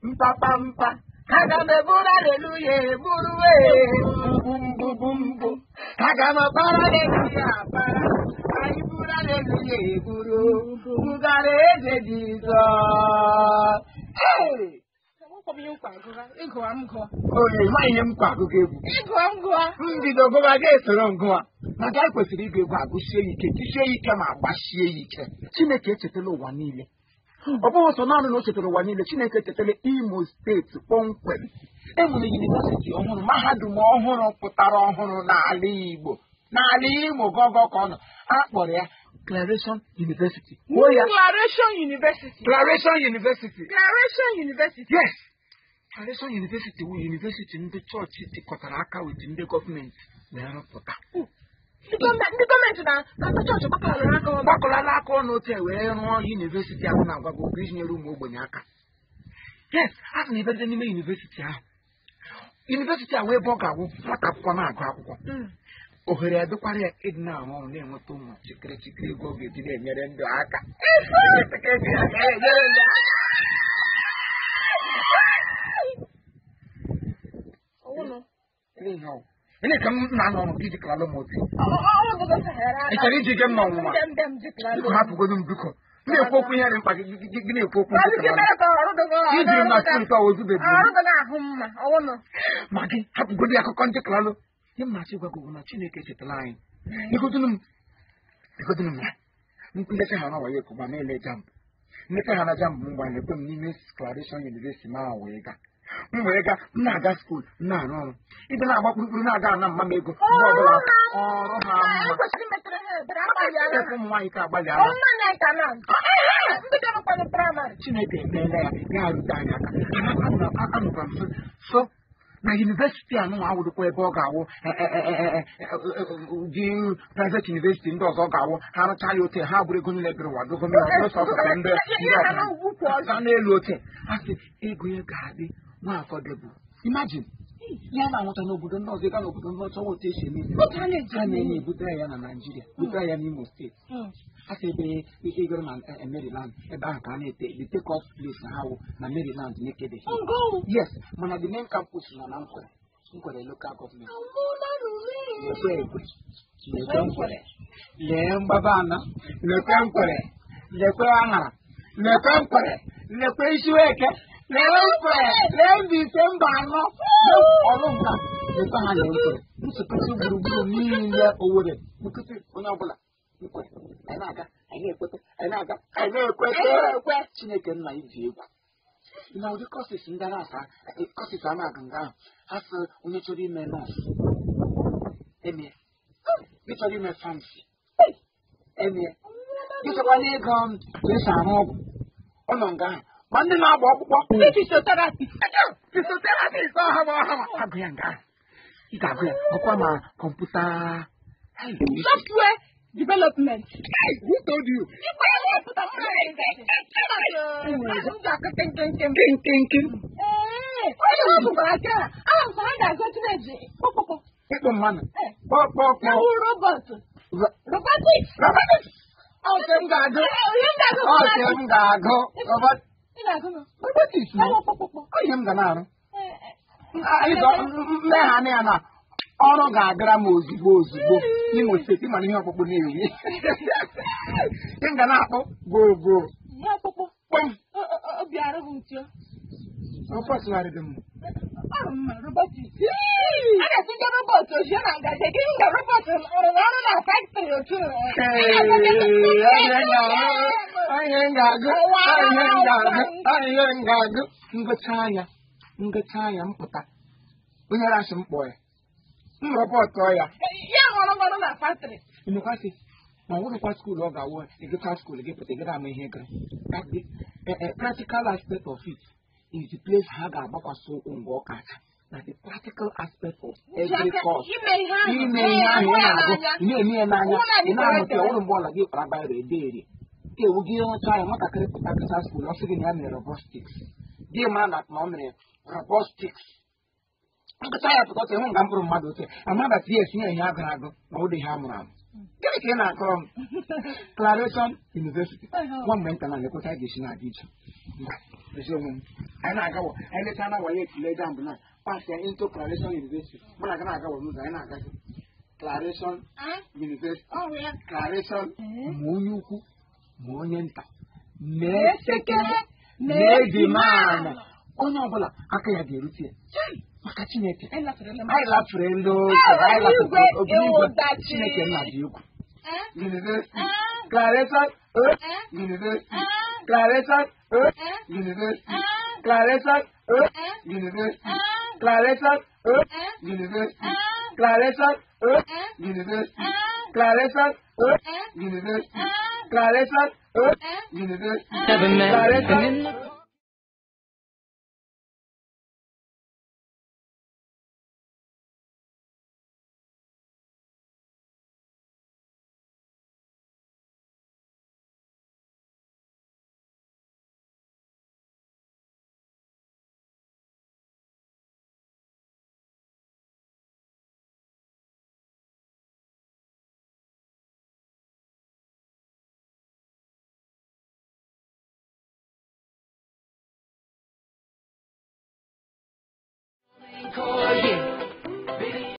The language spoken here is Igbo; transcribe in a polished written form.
mpapampa aga m eburu aleluya eburu mbụ aga m akpara aleluya akpara anyị buru aleluya eburu bugara eze Jizọs. Oye, ma ihe m kwa agụgụ egwu mbido gụwa ga-esoro ngụwa maka anyị kwesịrị ịgụ egwu agụsie ike jisie ike ma gbasie ike. Chineke echetala ụwa niile, ọ bụghị sọ naanị na o chetara ụwa niile. Chineke echetala Imo steeti kpọmkwem. Enwere yunivesiti ọhụrụ, mahadum ọhụrụ pụtara ọhụrụ n'ala Igbo, n'ala Imo gọgọ ka ọ nọ. A kpọrọ ya Declaration University. Declaration University. Declaration University. Declaration University. Yes. Declaration University bụ university ndị chọọchị tikọtara aka wit ndị gọọmenti wee rụpụta. Ndị gọọmenti na ndị chọọchị gbakọrọla aka ọnụ otu wee rụọ university ahụ na-agwa bụ oge nyere ụmụ ogbenye aka. Yes, a sị na ibede n'ime university ahụ. University ahụ ebe ọ ga-awụ nwata akwụkwọ na-agụ akwụkwọ. Ohere adịkwara ya ịdị na-arụ ọrụ na-enweta ụmụ chikere ego ọ ga-eji na-enyere ndụ aka. Ele ka m na-anọ ọrụ gị jikalụ m otu. Ị chọrọ iji ike mma ọnwụnwa? Biko hapụgodu m biko. M na-ekwu okwu ihe dị mkpa gị na-ekwu okwu iji na steeti ozubebi. Ma gị hapụgodu akụkọ njikalụ. Ihe m na-achọ ịgwa gị bụ na Chineke chetara anyị. Legodunu m ya. Nkwụlete ha na waye kụba na-ele jambụ. Nleta ha na jambụ mgbe anyị ekwe m n'ime Declaration University ma wee gaa. M wee gaa, m na-aga skuul, m na-arụ ọrụ. Ibe na-agba kpurukpuru na-aga ana mma m ego. Mgbe ọbụla ọrụ ha mma. Ụmụ nwaanyị ka agbalị ala. Chineke emeela ya ga-arute anyị aka. Anụkwa m so na yunivesiti anụ awụdụkwa ebe ọ ga-awụ ụdị private university ndị ọzọ ga-awụ ha rụcha ya oche ha bụrụ ego niile bịrị ụwa gọọmenti ndị n'elu oche ha sị ego ya ga-adị nwa affordable. Imagine ihe a na-anwụta n'obodo ndị ọzọ gaa n'obodo ndị ọzọ otu esi eme a na-enye ebutere ya na Naịjirịa butere ya n'Imo steeti. A sị ebe igoro na Maryland ebe ahụ ka a na-ete the take off place na ha wụ na Maryland n'Ekede. Yes, mana the main campus nọ na Nkwere local government. Lekwe Nkwere, lee Mgbabana, lekwe Nkwere, lekwe Aṅara, lekwe Nkwere, lekwe Isiweke, lee Nkwere, lee Mbaise mba anọ, Ọlụmba, lekwe ha lee Nkwere. Nsụkụsị gburugburu niile Owerri, nkụsị onye ọbụla Nkwere. Anyị na-aga, anyị na-ekwete, anyị na-aga, anyị na-ekwete. Chineke nna iji egwu. Na ụdị kọsis ndị na-asa kọsis a na-aga nga ahụ ha sị onye chọrọ ime nọọsụ emie, gị chọrọ ime famasi emie, gị chọkwa n'ego esi arụ ọgwụ ọnọ nga ahụ. Ma ndị na-agba ọkpụkpọ fisioterapist ọha agụ ya nga ahụ. Ị ga-agụ ya ọkwa ma kọmputa software development. Who told you? Ịkpọ mmanụ robotics. Oke m ga-agụ robotics. Ihe m ga na-arụ mle ha na ya na ọrụ ga-agara m ozugbo n'Imo steeti mana ihe ọkpụkpụ na-ewi. Ihe m ga na-akpụ gboo ọkpọsịgharịdị m ngụcha anya mpụta onye rasị mkpọ ya nrọpọtụ ya imekwasị ma nwụrụkwa skuul ọ ga-awụ ịgụcha skuul gị pụta gịra ama ihe gara. Practical aspect of it is the place ha ga-agbakwasị ụkwụ mgbe ọ kacha na the practical aspect of every course. Ime ihe ahụ ị na-agụ na-eme ya n'anya ị na-amụta ọhụrụ mgbe ọla gị kpara bayro ede eri ka ewu gị nweta ya nwatakịrị pụta gụcha skuul ọ sị gị na ya mere robotics gị ma na ọ mere robotics. Nkụta ya pụta ịhụ nga mkpụrụ mmadụ oche amada tie esi ihe agụrụ agụ ma ọ dị ihe amụrụ amụ. Gịnị ka ị na-akọrọ m? Declaration University nwa mgbe nta na lekọta ga-esi na-adị iche Presume. And I go, anytime I wait to lay down, pass into Claration University. When I can go, I got Claration University. Oh, yeah. Claration Munuku Monienta. Meseke, Nedimana. Onobola, Akaya de Rutia. Macachinete. I love Frendo. I love Chineke. University. Claration University. Claration University. Claration University. Claration University. Claration University. Claration University. Claration University. Never met. Call